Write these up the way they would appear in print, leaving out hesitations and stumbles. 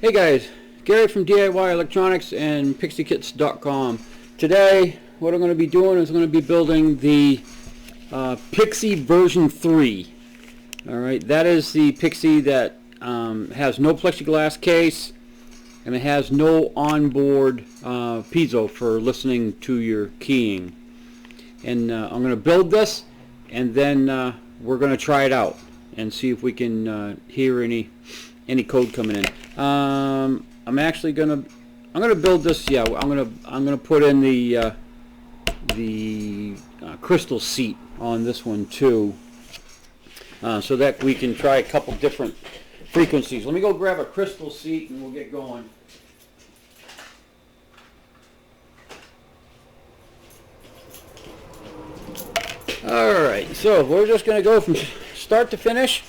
Hey guys, Gary from DIY Electronics and PixieKits.com. Today what I'm going to be doing is going to be building the Pixie version 3. Alright, that is the Pixie that has no plexiglass case and it has no onboard piezo for listening to your keying. And I'm going to build this and then we're going to try it out and see if we can hear any code coming in. I'm gonna build this. Yeah, I'm gonna put in the crystal seat on this one too, so that we can try a couple different frequencies. Let me go grab a crystal seat and we'll get going. Alright, so we're just gonna go from start to finish.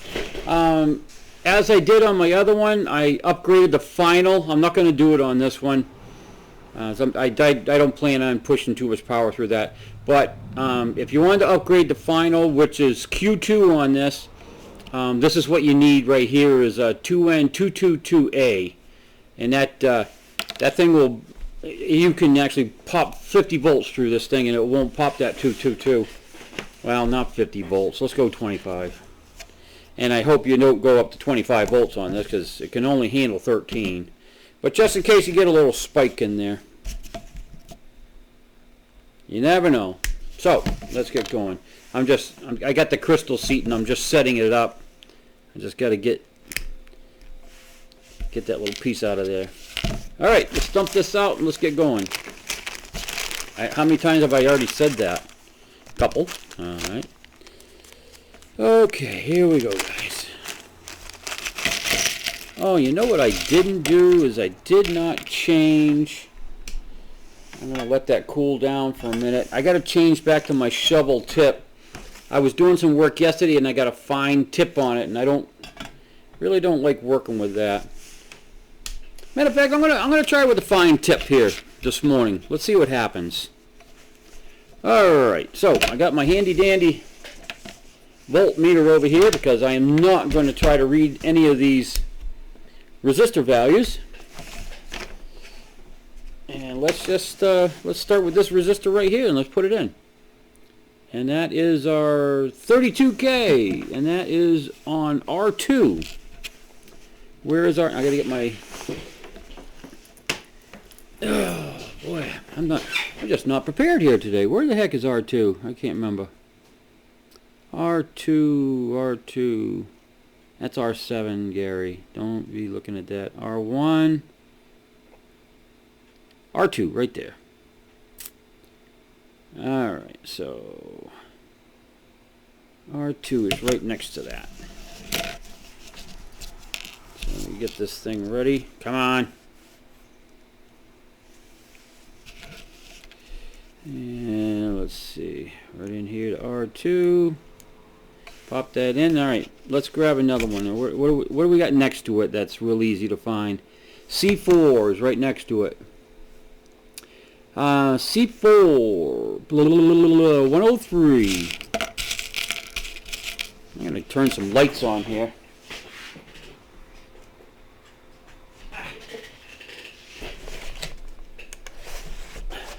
As I did on my other one, I upgraded the final. I'm not going to do it on this one. I don't plan on pushing too much power through that. But if you wanted to upgrade the final, which is Q2 on this, this is what you need right here is a 2N222A. And that thing will, you can actually pop 50 volts through this thing and it won't pop that 222. Well, not 50 volts. Let's go 25. And I hope you don't go up to 25 volts on this because it can only handle 13. But just in case you get a little spike in there. You never know. So, let's get going. I got the crystal seat and I'm just setting it up. I just got to get that little piece out of there. Alright, let's dump this out and let's get going. How many times have I already said that? A couple. Alright. Okay, here we go, guys. Oh, you know what I didn't do is I did not change. I'm going to let that cool down for a minute. I got to change back to my shovel tip. I was doing some work yesterday and I got a fine tip on it and I really don't like working with that. Matter of fact, I'm gonna try with a fine tip here this morning. Let's see what happens. Alright, so I got my handy dandy voltmeter over here because I am not going to try to read any of these resistor values. And let's just let's start with this resistor right here and let's put it in. And that is our 32K and that is on R2. Where is our, I gotta get my, oh boy, I'm just not prepared here today. Where the heck is R2? I can't remember. R2, that's R7, Gary. Don't be looking at that. R1, R2, right there. Alright, so R2 is right next to that. So let me get this thing ready. Come on. And let's see. Right in here to R2. Pop that in. Alright, let's grab another one. What do we got next to it that's real easy to find? C4 is right next to it. C4 103. I'm going to turn some lights on here.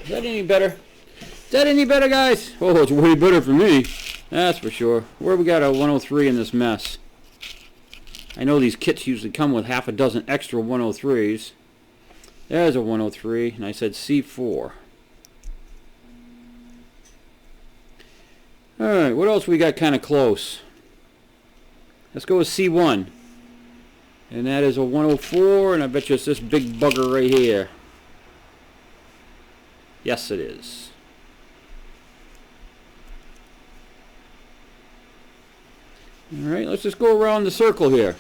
Is that any better? Is that any better, guys? Oh, it's way better for me. That's for sure. Where we got a 103 in this mess? I know these kits usually come with half a dozen extra 103s. There's a 103, and I said C4. Alright, what else we got kind of close? Let's go with C1. And that is a 104, and I bet you it's this big bugger right here. Yes, it is. Alright, let's just go around the circle here.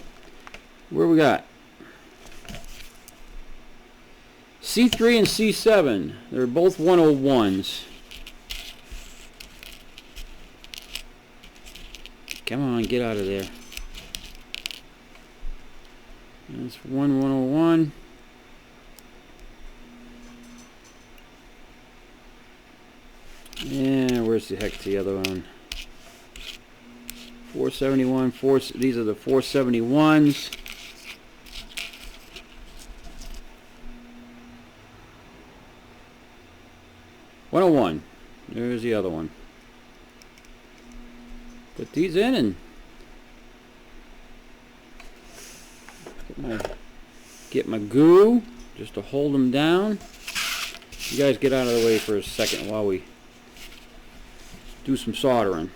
Where we got? C3 and C7. They're both 101s. Come on, get out of there. That's 101. Yeah, where's the heck the other one? 471, these are the 471s. 101. There's the other one. Put these in and get my glue just to hold them down. You guys get out of the way for a second while we do some soldering.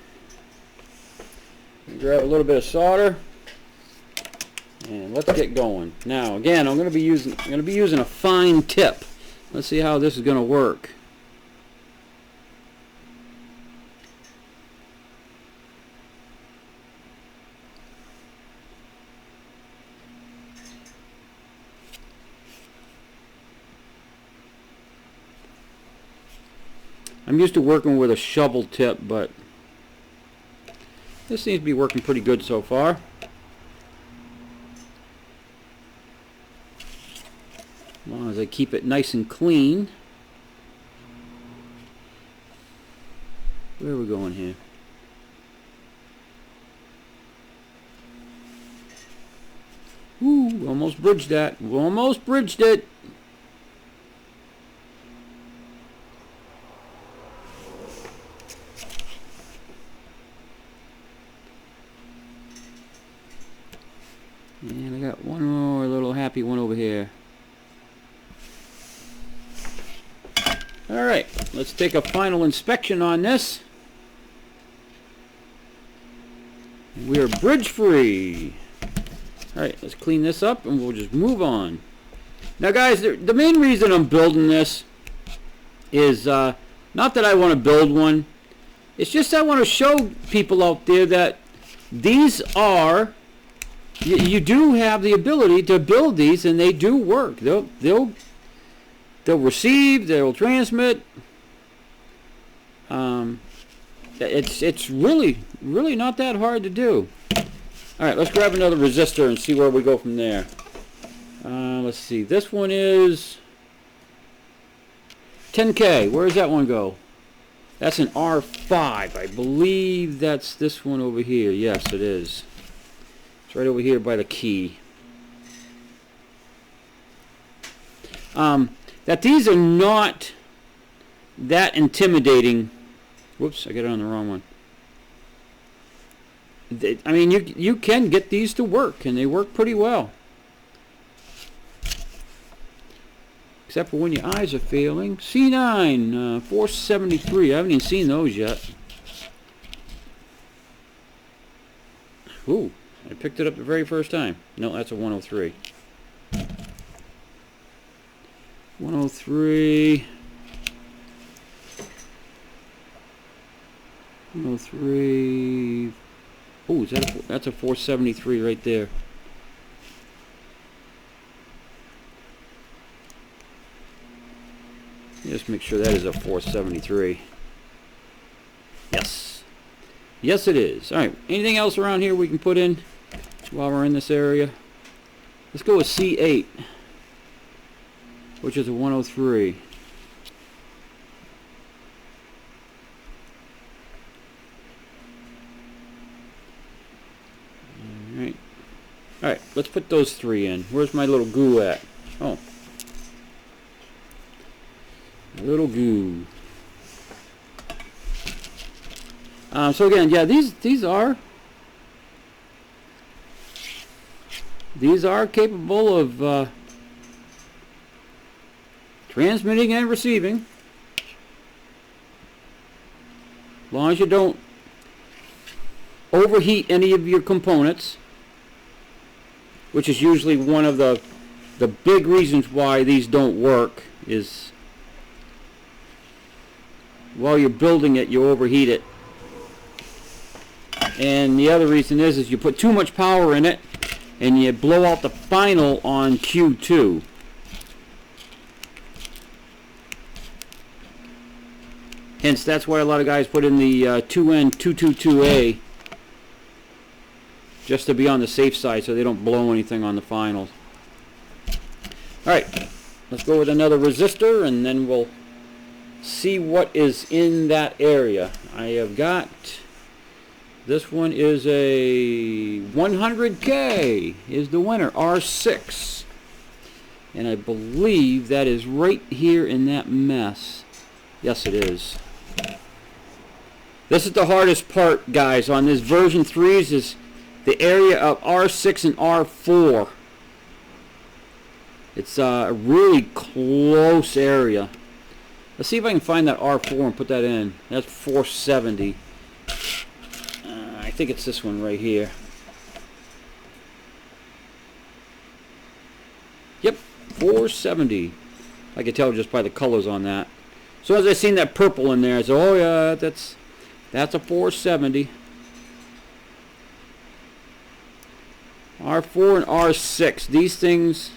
Grab a little bit of solder and let's get going. Now again, I'm going to be using a fine tip. Let's see how this is going to work. I'm used to working with a shovel tip, but this seems to be working pretty good so far. As long as I keep it nice and clean. Where are we going here? Ooh, almost bridged that. Almost bridged it. And I got one more little happy one over here. Alright, let's take a final inspection on this. We're bridge free. Alright, let's clean this up and we'll just move on. Now guys, the main reason I'm building this is not that I want to build one. It's just I want to show people out there that these are... You do have the ability to build these, and they do work. They'll receive, they'll transmit. It's really not that hard to do. All right, let's grab another resistor and see where we go from there. Let's see. This one is 10K. Where does that one go? That's an R5. I believe that's this one over here. Yes, it is. It's right over here by the key. That these are not that intimidating. Whoops, I got it on the wrong one. I mean, you can get these to work, and they work pretty well. Except for when your eyes are failing. C9, 473. I haven't even seen those yet. Ooh. I picked it up the very first time. No, that's a 103. 103. 103. Oh, that's a 473 right there. Just make sure that is a 473. Yes. Yes, it is. All right. Anything else around here we can put in while we're in this area? Let's go with C8, which is a 103. All right. All right. Let's put those three in. Where's my little goo at? Oh, little goo. So again, yeah, these are capable of transmitting and receiving, as long as you don't overheat any of your components, which is usually one of the big reasons why these don't work. Is while you're building it, you overheat it. And the other reason is you put too much power in it and you blow out the final on Q2. Hence, that's why a lot of guys put in the 2N222A, just to be on the safe side so they don't blow anything on the finals. Alright, let's go with another resistor and then we'll see what is in that area. I have got... This one is a 100K is the winner, R6. And I believe that is right here in that mess. Yes, it is. This is the hardest part, guys, on this version 3s is the area of R6 and R4. It's a really close area. Let's see if I can find that R4 and put that in. That's 470. I think it's this one right here. Yep, 470. I could tell just by the colors on that. So as I seen that purple in there, I said, oh yeah, that's a 470. R4 and R6. These things,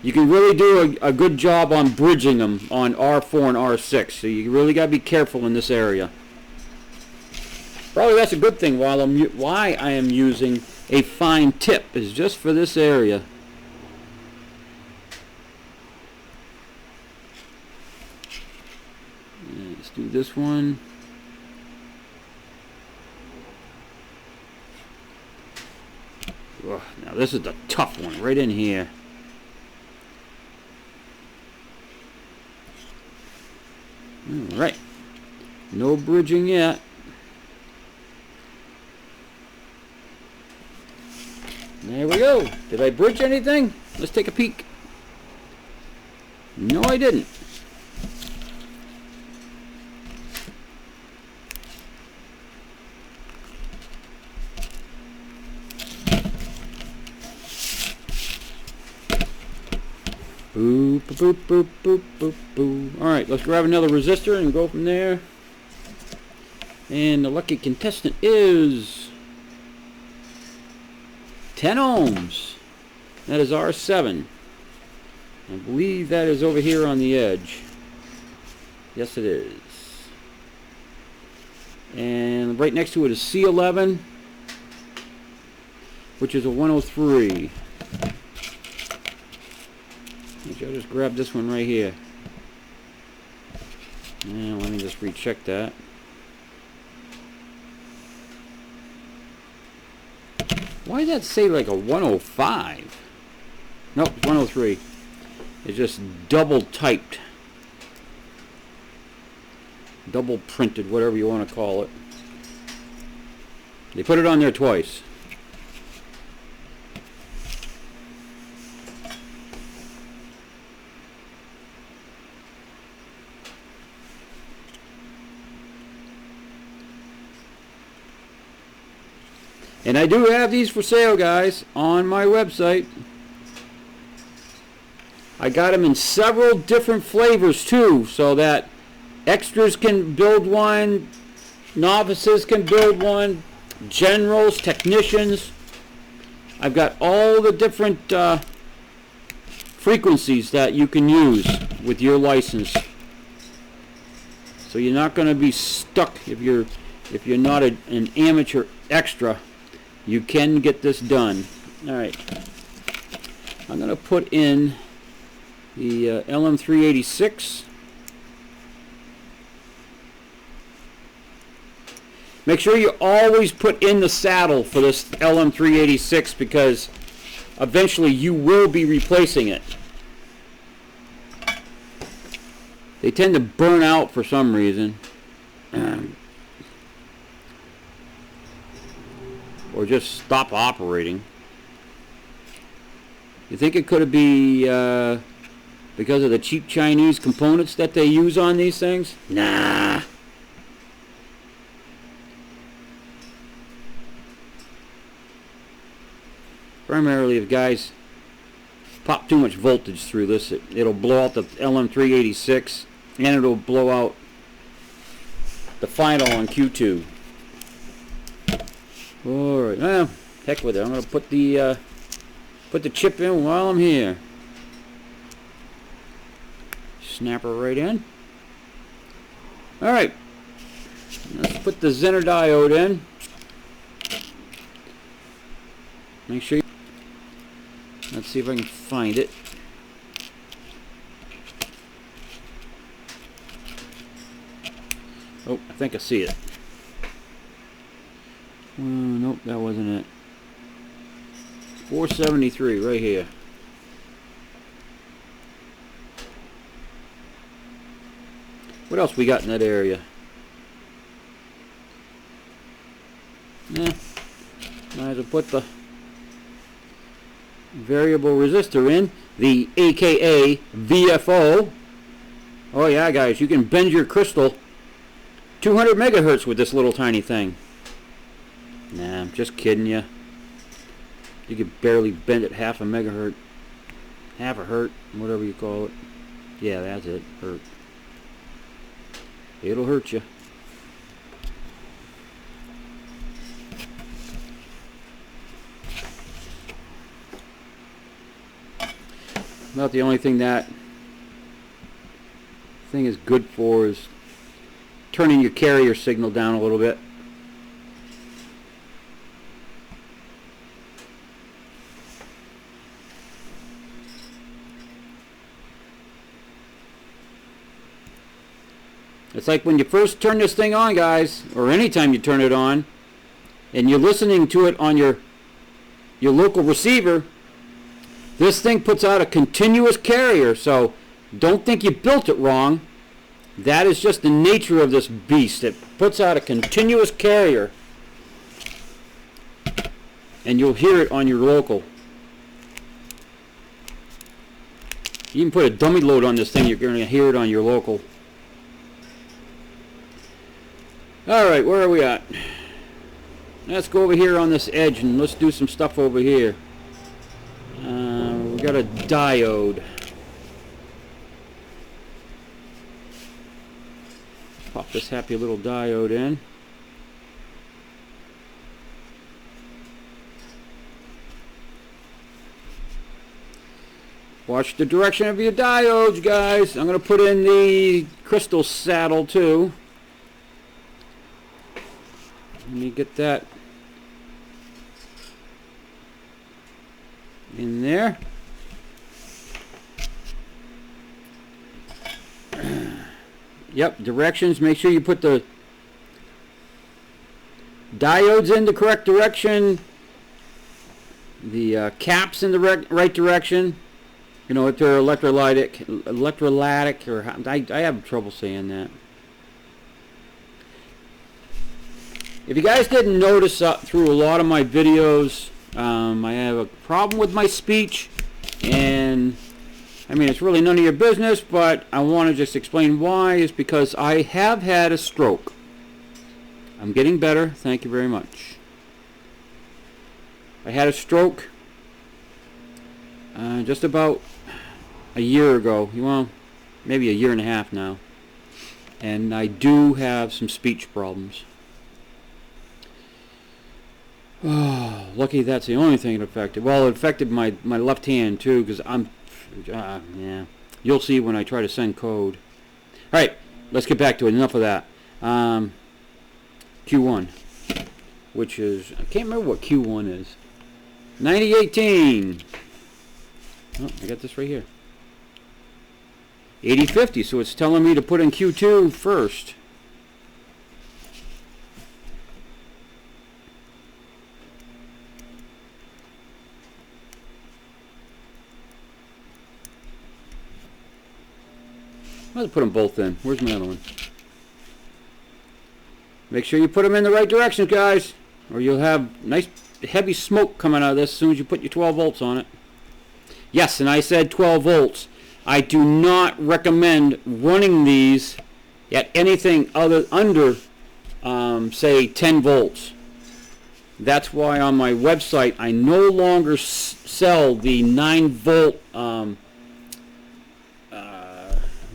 you can really do a good job on bridging them on R4 and R6. So you really got to be careful in this area. Probably that's a good thing why I am using a fine tip is just for this area. Let's do this one. Ugh, now this is the tough one right in here. Alright. No bridging yet. There we go. Did I bridge anything? Let's take a peek. No, I didn't. Boop, boop, boop, boop, boop, boop. Alright, let's grab another resistor and go from there. And the lucky contestant is 10 ohms. That is R7. I believe that is over here on the edge. Yes, it is. And right next to it is C11, which is a 103. I'll just grab this one right here. And let me just recheck that. Why did that say like a 105? Nope, 103. It's just double typed. Double printed, whatever you want to call it. They put it on there twice. And I do have these for sale, guys, on my website. I got them in several different flavors too, so that extras can build one, novices can build one, generals, technicians. I've got all the different frequencies that you can use with your license. So you're not going to be stuck if you're not an amateur extra. You can get this done. Alright, I'm going to put in the LM386. Make sure you always put in the saddle for this LM386 because eventually you will be replacing it. They tend to burn out for some reason. Or just stop operating. You think it could be because of the cheap Chinese components that they use on these things? Nah. Primarily if guys pop too much voltage through this, it'll blow out the LM386 and it'll blow out the final on Q2. Alright, well, heck with it. I'm going to put the chip in while I'm here. Snap her right in. Alright, let's put the Zener diode in. Make sure let's see if I can find it. Oh, I think I see it. Nope, that wasn't it. 473 right here. What else we got in that area? Yeah, might as well put the variable resistor in, the AKA VFO. Oh yeah, guys, you can bend your crystal 200 megahertz with this little tiny thing. Nah, I'm just kidding you. You could barely bend it half a megahertz. Half a hertz, whatever you call it. Yeah, that's it. Hertz. It'll hurt you. Not the only thing that thing is good for is turning your carrier signal down a little bit. It's like when you first turn this thing on, guys, or anytime you turn it on, and you're listening to it on your local receiver, this thing puts out a continuous carrier, so don't think you built it wrong. That is just the nature of this beast. It puts out a continuous carrier, and you'll hear it on your local. You can put a dummy load on this thing, you're going to hear it on your local. Alright, where are we at? Let's go over here on this edge and let's do some stuff over here. We got a diode. Pop this happy little diode in. Watch the direction of your diodes, guys. I'm going to put in the crystal saddle too. Let me get that in there. Yep, directions. Make sure you put the diodes in the correct direction. The caps in the right direction. You know, if they're electrolytic, or I have trouble saying that. If you guys didn't notice through a lot of my videos, I have a problem with my speech, and I mean, it's really none of your business, but I want to just explain why. Is because I have had a stroke. I'm getting better, thank you very much. I had a stroke just about a year ago, well, maybe a year and a half now, and I do have some speech problems. Oh, lucky that's the only thing it affected. Well, it affected my left hand too, because yeah, you'll see when I try to send code. Alright, let's get back to it. Enough of that. Q1, which is, I can't remember what Q1 is. 9018. Oh, I got this right here. 8050, so it's telling me to put in Q2 first. Let's put them both in. Where's my other one? Make sure you put them in the right direction, guys, or you'll have nice heavy smoke coming out of this as soon as you put your 12 volts on it. Yes, and I said 12 volts. I do not recommend running these at anything under, say, 10 volts. That's why on my website I no longer sell the 9 volt,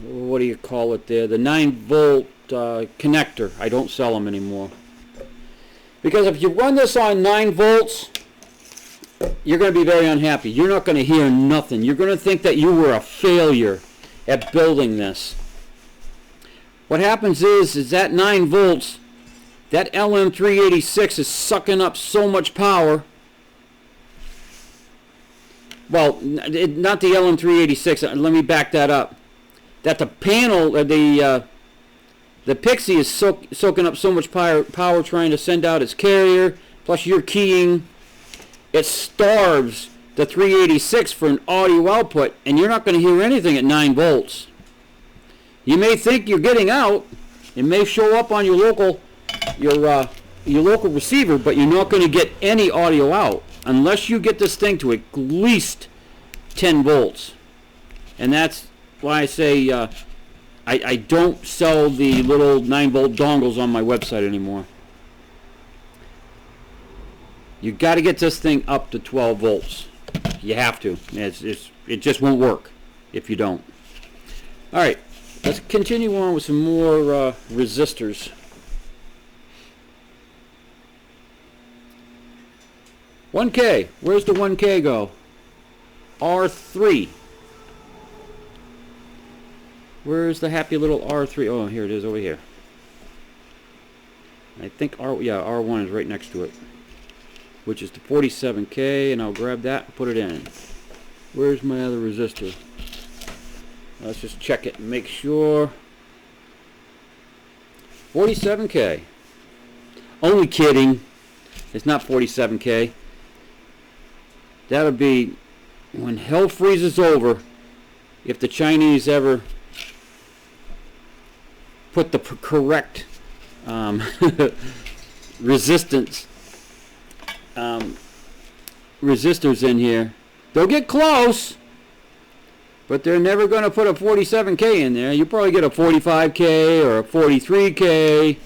what do you call it there? The 9 volt connector. I don't sell them anymore. Because if you run this on 9 volts, you're going to be very unhappy. You're not going to hear nothing. You're going to think that you were a failure at building this. What happens is that 9 volts, that LM386 is sucking up so much power. Well, not the LM386. Let me back that up. That the panel, the Pixie is soaking up so much power trying to send out its carrier, plus your keying. It starves the 386 for an audio output, and you're not going to hear anything at 9 volts. You may think you're getting out. It may show up on your local receiver, but you're not going to get any audio out unless you get this thing to at least 10 volts. And that's why I say I don't sell the little 9-volt dongles on my website anymore. You got to get this thing up to 12 volts. You have to. It just won't work if you don't. All right, let's continue on with some more resistors. $1K. Where's the $1K go? R3. Where's the happy little R3? Oh, here it is over here. I think R1 is right next to it, which is the 47K, and I'll grab that and put it in. Where's my other resistor? Let's just check it and make sure. 47K. Only kidding. It's not 47K. That'll be when hell freezes over, if the Chinese ever put the correct resistors in here. They'll get close, but they're never going to put a 47K in there. You probably get a 45K or a 43K.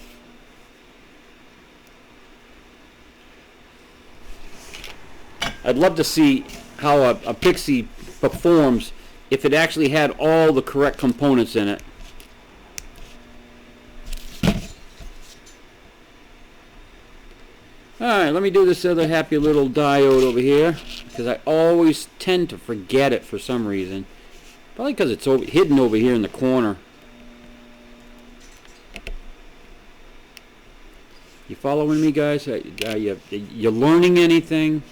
I'd love to see how a Pixie performs if it actually had all the correct components in it. Alright, let me do this other happy little diode over here, because I always tend to forget it for some reason. Probably because it's hidden over here in the corner. You following me, guys? You learning anything?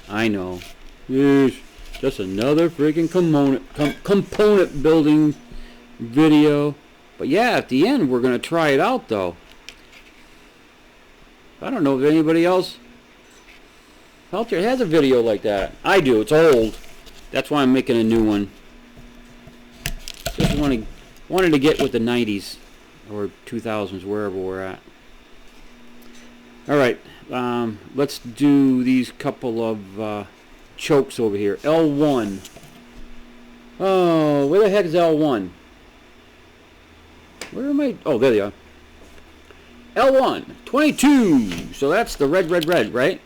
I know. Yes, just another freaking component building video. But yeah, at the end we're going to try it out though. I don't know if anybody else out there has a video like that. I do. It's old. That's why I'm making a new one. Just wanted to get with the 90s or 2000s, wherever we're at. All right. Let's do these couple of chokes over here. L1. Oh, where the heck is L1? Where am I? Oh, there they are. L1, 22. So that's the red, right?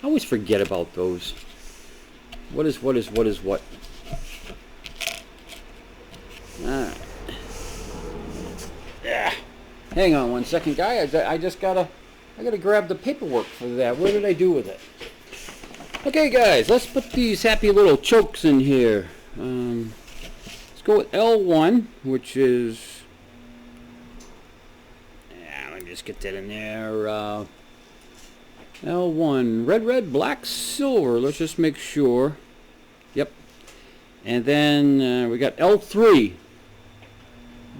I always forget about those. What is what? Alright. Yeah. Hang on one second, guy. I gotta grab the paperwork for that. What did I do with it? Okay, guys, let's put these happy little chokes in here. Let's go with L1, which is... Just get that in there. L1, red, black, silver. Let's just make sure. Yep. And then we got L3,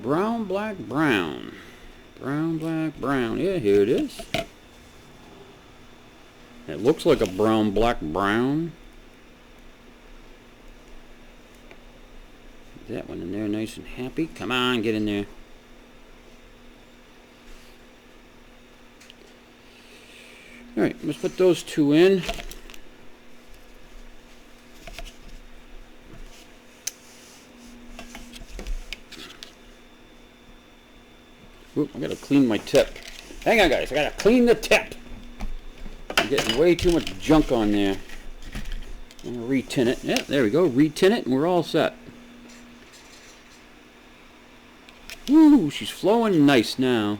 brown, black, brown. Brown, black, brown. Yeah, here it is. It looks like a brown, black, brown. Get that one in there, nice and happy. Come on, get in there. Alright, let's put those two in. Oop, I gotta clean my tip. Hang on, guys, I gotta clean the tip. I'm getting way too much junk on there. I'm gonna re-tin it. Yeah, there we go. Re-tin it and we're all set. Woo, she's flowing nice now.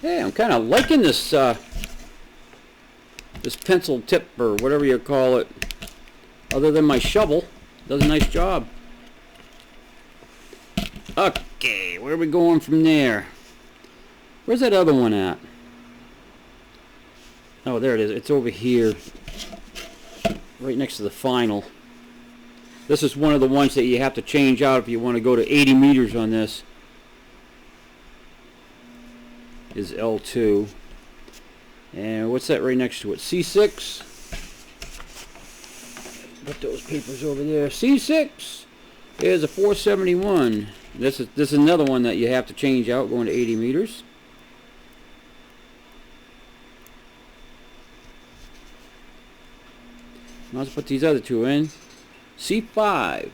Hey, I'm kind of liking this this pencil tip or whatever you call it. Other than my shovel, does a nice job. Okay, where are we going from there? Where's that other one at? Oh, there it is. It's over here, right next to the final. This is one of the ones that you have to change out if you want to go to 80 meters on this. is L2. And what's that right next to it? C6. Put those papers over there. C6 is a 471. This is another one that you have to change out going to 80 meters. Now let's put these other two in. C5,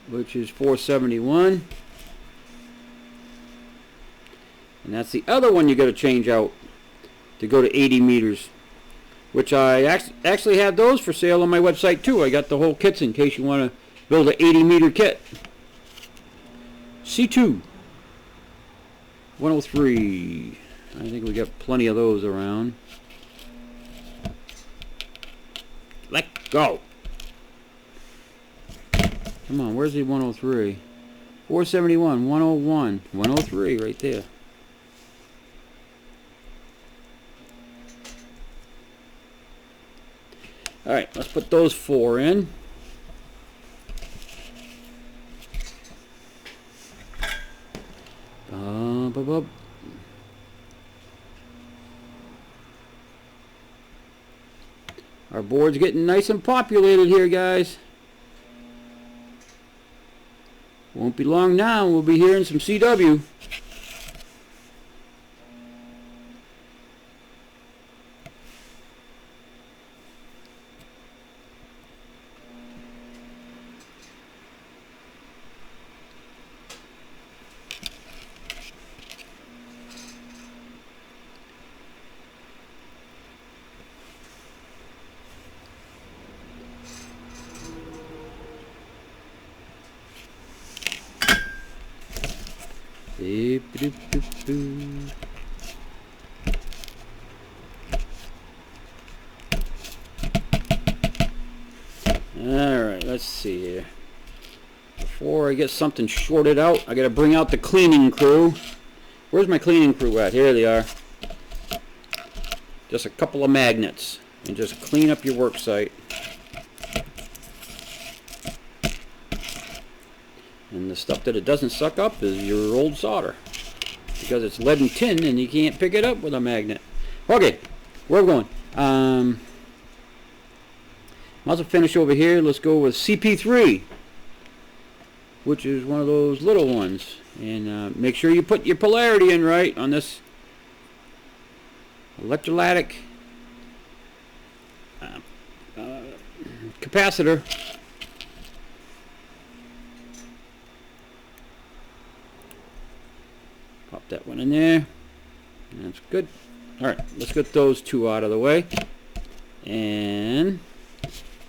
which is 471. And that's the other one you got to change out to go to 80 meters. Which I actually have those for sale on my website too. I got the whole kits in case you want to build an 80 meter kit. C2, 103. I think we got plenty of those around. Let go. Come on, where's the 103? 471, 101, 103 right there. Alright, let's put those four in. Our board's getting nice and populated here, guys. Won't be long now, we'll be hearing some CW. Alright, let's see here. Before I get something shorted out, I gotta bring out the cleaning crew. Where's my cleaning crew at? Here they are. Just a couple of magnets. And just clean up your work site. And the stuff that it doesn't suck up is your old solder. Because it's lead and tin and you can't pick it up with a magnet. Okay, where are we going? Might as well finish over here. Let's go with CP3, which is one of those little ones. And make sure you put your polarity in right on this electrolytic capacitor. Pop that one in there. That's good. Alright, let's get those two out of the way. And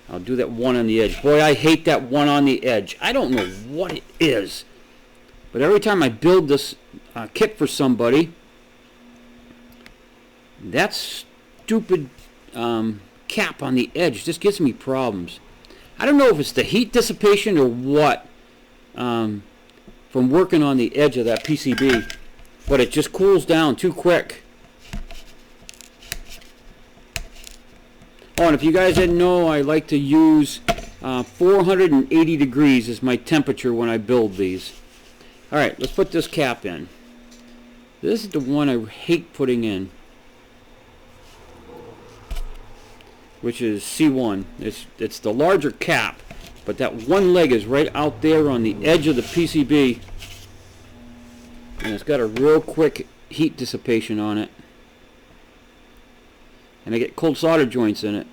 I'll do that one on the edge. Boy, I hate that one on the edge. I don't know what it is. But every time I build this kit for somebody, that stupid cap on the edge just gives me problems. I don't know if it's the heat dissipation or what from working on the edge of that PCB. But it just cools down too quick. Oh, and if you guys didn't know, I like to use 480 degrees is my temperature when I build these. Alright, let's put this cap in. This is the one I hate putting in, which is C1. It's the larger cap, but that one leg is right out there on the edge of the PCB. And it's got a real quick heat dissipation on it. And I get cold solder joints in it.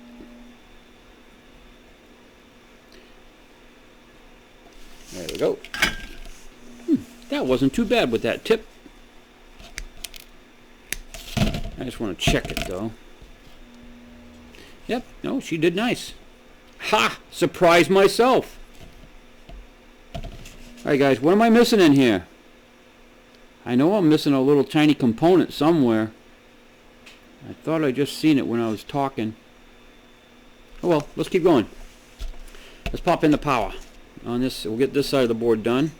There we go. That wasn't too bad with that tip. I just want to check it though. Yep, no, she did nice. Ha! Surprised myself. Alright guys, what am I missing in here? I know I'm missing a little tiny component somewhere. I thought I just seen it when I was talking. Oh well, let's keep going. Let's pop in the power on this. We'll get this side of the board done.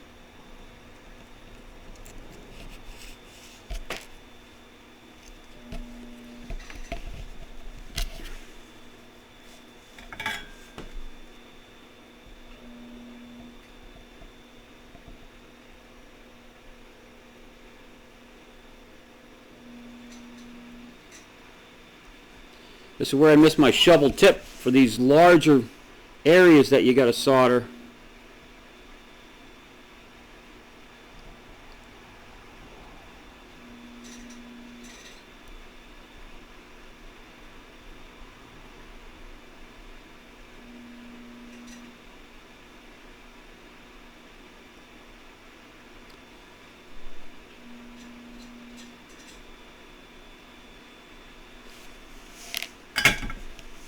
This is where I miss my shovel tip for these larger areas that you got to solder.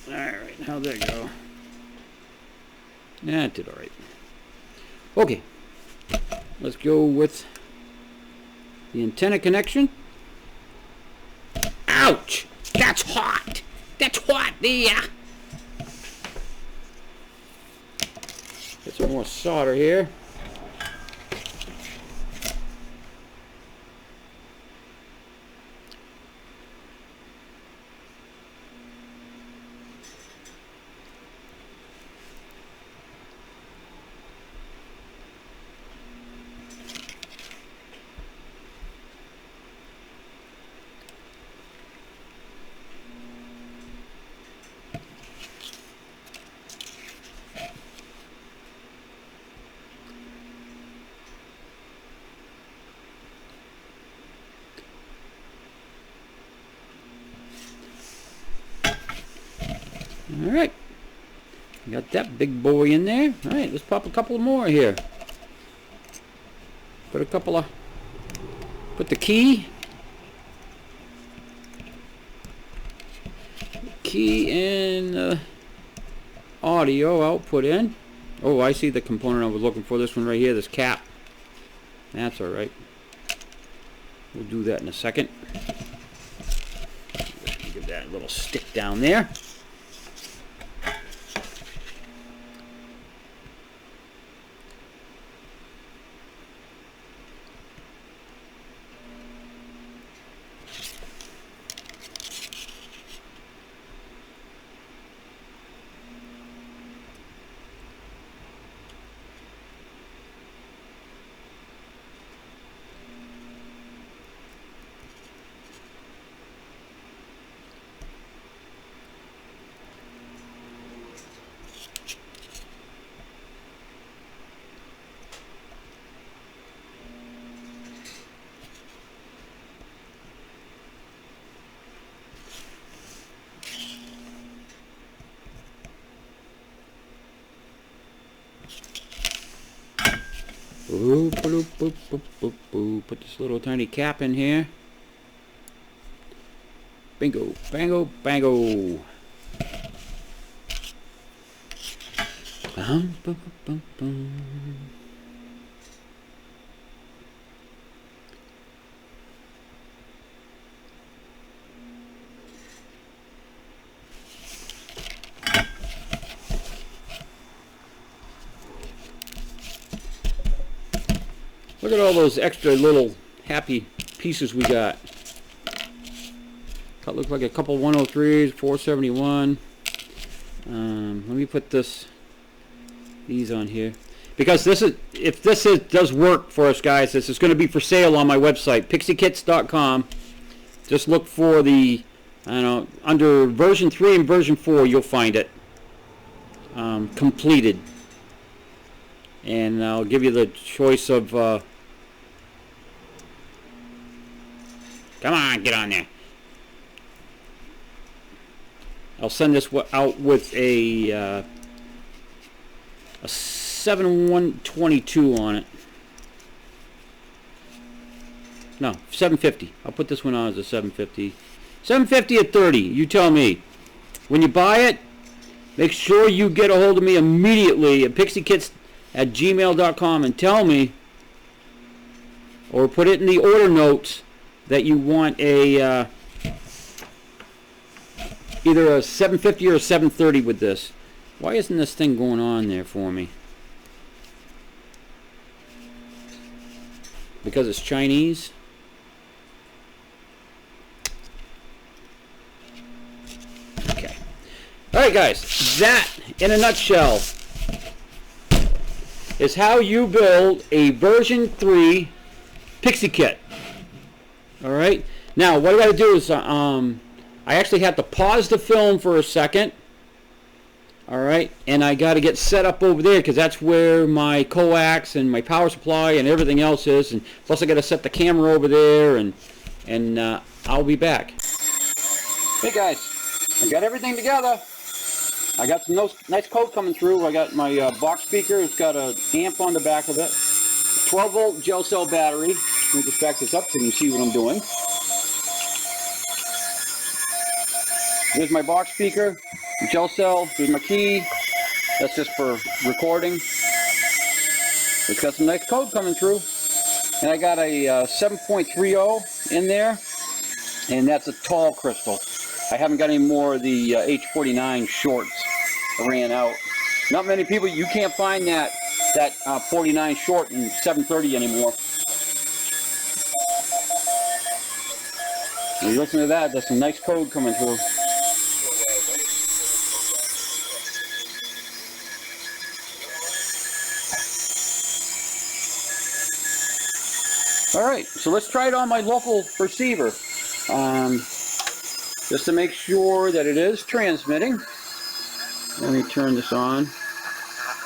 Alright, how'd that go? Yeah, it did alright. Okay, let's go with the antenna connection. Ouch! That's hot! That's hot there! Get some more solder here. Alright, got that big boy in there. Alright, let's pop a couple more here. Put put the key and audio output in. Oh, I see the component I was looking for. This one right here, this cap. That's alright. We'll do that in a second. Give that a little stick down there. Put this little tiny cap in here. Bingo, bango, bango. Look at all those extra little happy pieces we got. That looks like a couple 103s, 471. Let me put these on here, because if this does work for us, guys, this is going to be for sale on my website, PixieKits.com. Just look for the, I don't know, under version 3 and version 4, you'll find it completed, and I'll give you the choice of. Come on, get on there. I'll send this out with a 7122 on it. No, 750. I'll put this one on as a 750. 750 at 30. You tell me. When you buy it, make sure you get a hold of me immediately at PixieKits@gmail.com and tell me, or put it in the order notes, that you want a either a 750 or a 730 with this. Why isn't this thing going on there for me? Because it's Chinese? Okay. Alright, guys, that in a nutshell is how you build a version 3 Pixie Kit. Alright, now what I got to do is I I actually had to pause the film for a second. Alright, and I got to get set up over there because that's where my coax and my power supply and everything else is. And plus I got to set the camera over there, and I'll be back. Hey guys, I got everything together. I got some nice code coming through. I got my box speaker. It's got an amp on the back of it. 12 volt gel cell battery. Let me just back this up so you can see what I'm doing. There's my box speaker, gel cell. There's my key. That's just for recording. It's got some nice code coming through. And I got a 7.30 in there. And that's a tall crystal. I haven't got any more of the H49 shorts. I ran out. Not many people, you can't find that 49 short in 730 anymore. You listen to that, there's some nice code coming through. Alright, so let's try it on my local receiver. Just to make sure that it is transmitting. Let me turn this on.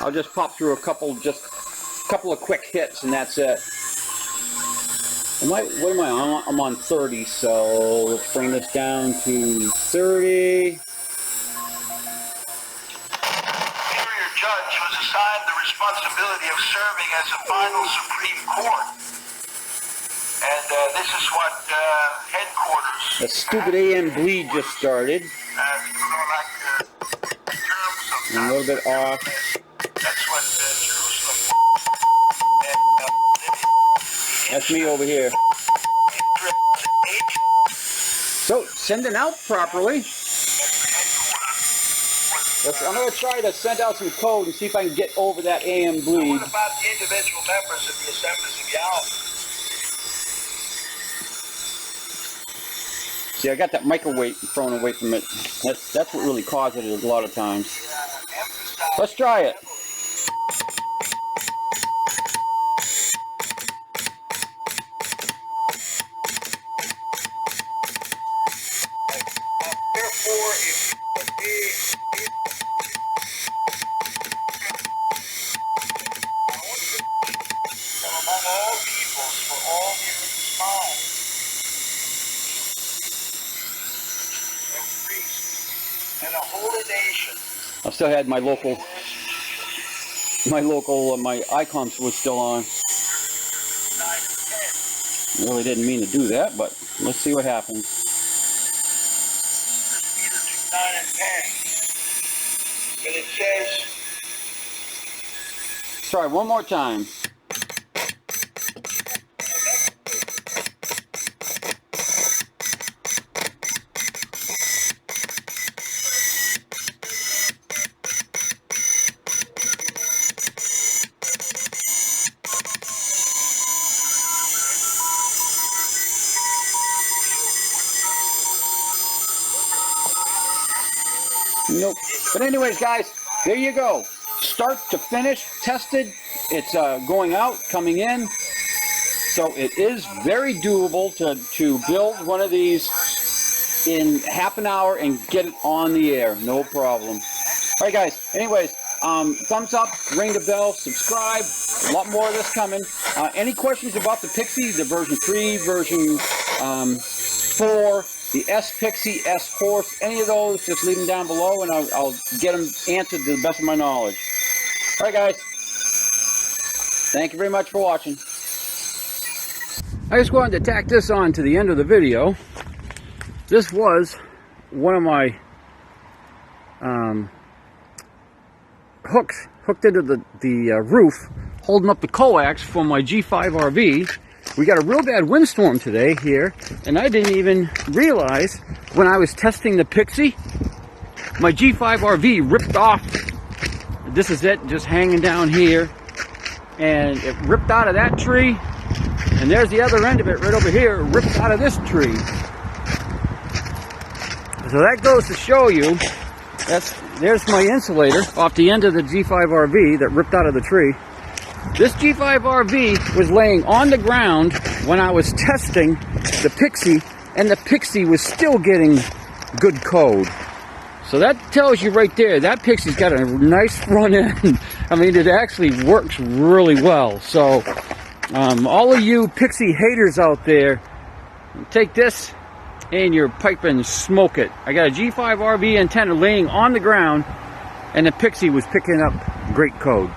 I'll just pop through a couple of quick hits, and that's it. What am I on? I'm on 30, so let's bring this down to 30. Superior judge was assigned the responsibility of serving as a final Supreme Court. And this is what headquarters... The stupid AM bleed just started. A little bit off. That's what Jerusalem... That's me over here. So, sending out properly. I'm going to try to send out some code and see if I can get over that AM bleed. What about the individual members of the Assemblies of Yahweh? See, I got that microwave thrown away from it. That's what really causes it a lot of times. Let's try it. Therefore, if among all peoples for all the earth is mine. And a holy nation. I still had my my icons was still on. 9 and 10. Really didn't mean to do that, but let's see what happens. Peter 2, 9 and 10. And it says, Try one more time. Nope. But anyways, guys, there you go. Start to finish, tested. It's going out, coming in. So it is very doable to build one of these in half an hour and get it on the air. No problem. All right, guys. Anyways, thumbs up, ring the bell, subscribe. A lot more of this coming. Any questions about the Pixie, the version 3, version 4, the S Pixie, S Horse, any of those, just leave them down below and I'll get them answered to the best of my knowledge. All right, guys. Thank you very much for watching. I just wanted to tack this on to the end of the video. This was one of my hooks hooked into the roof, holding up the coax for my G5 RV. We got a real bad windstorm today here, and I didn't even realize when I was testing the Pixie, my G5 RV ripped off. This is it, just hanging down here, and it ripped out of that tree, and there's the other end of it right over here, ripped out of this tree. So that goes to show you, there's my insulator off the end of the G5 RV that ripped out of the tree. This G5 RV was laying on the ground when I was testing the Pixie, and the Pixie was still getting good code. So that tells you right there, that Pixie's got a nice front end. I mean, it actually works really well. So, all of you Pixie haters out there, take this and your pipe and smoke it. I got a G5 RV antenna laying on the ground, and the Pixie was picking up great code.